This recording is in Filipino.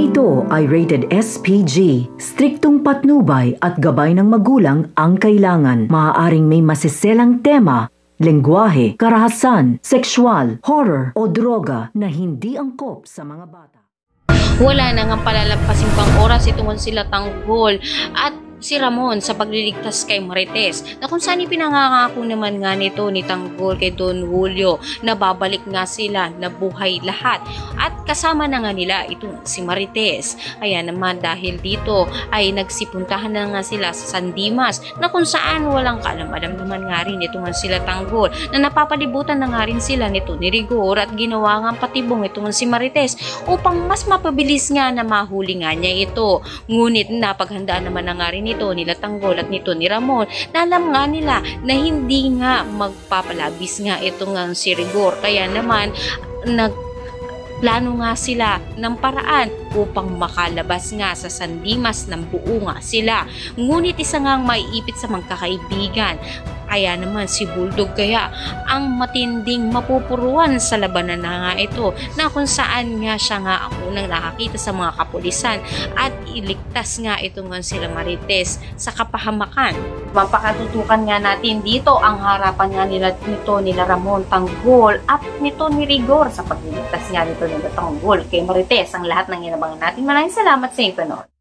Ito ay rated SPG. Striktong patnubay at gabay ng magulang ang kailangan. Maaaring may masiselang tema, lengguwahe, karahasan, sexual, horror o droga na hindi angkop sa mga bata. Wala na nga palalampasin pang oras itong sila Tanggol at si Ramon sa pagliligtas kay Marites, na kung saan ipinangangako naman nga nito ni Tanggol kay Don Julio na babalik nga sila na buhay lahat at kasama na nga nila itong si Marites. Kaya naman dahil dito ay nagsipuntahan na nga sila sa San Dimas, na kung saan walang kaalam-alam naman nga rin ito nga sila Tanggol, na napapalibutan na nga rin sila nito ni Rigor at ginawa nga patibong ito nga si Marites upang mas mapabilis nga na mahuli nga niya ito. Ngunit napaghandaan naman na nga rin nito nila Tanggol at nito ni Ramon, na alam nga nila na hindi nga magpapalabis nga ito nga si Rigor. Kaya naman plano nga sila ng paraan upang makalabas nga sa San Dimas ng buo nga sila. Ngunit isa nga maiipit sa magkakaibigan. Kaya naman si Bulldog kaya ang matinding mapupuruan sa labanan na nga ito, na kung saan nga siya nga ang unang nakakita sa mga kapulisan at iligtas nga ito nga sila Marites sa kapahamakan. Mapakatutukan nga natin dito ang harapan nga nila Ramon, Tanggol at nito ni Rigor sa pagliligtas nga nito nila Tanggol kay Marites. Ang lahat ng inabangan natin. Maraming salamat sa inyo.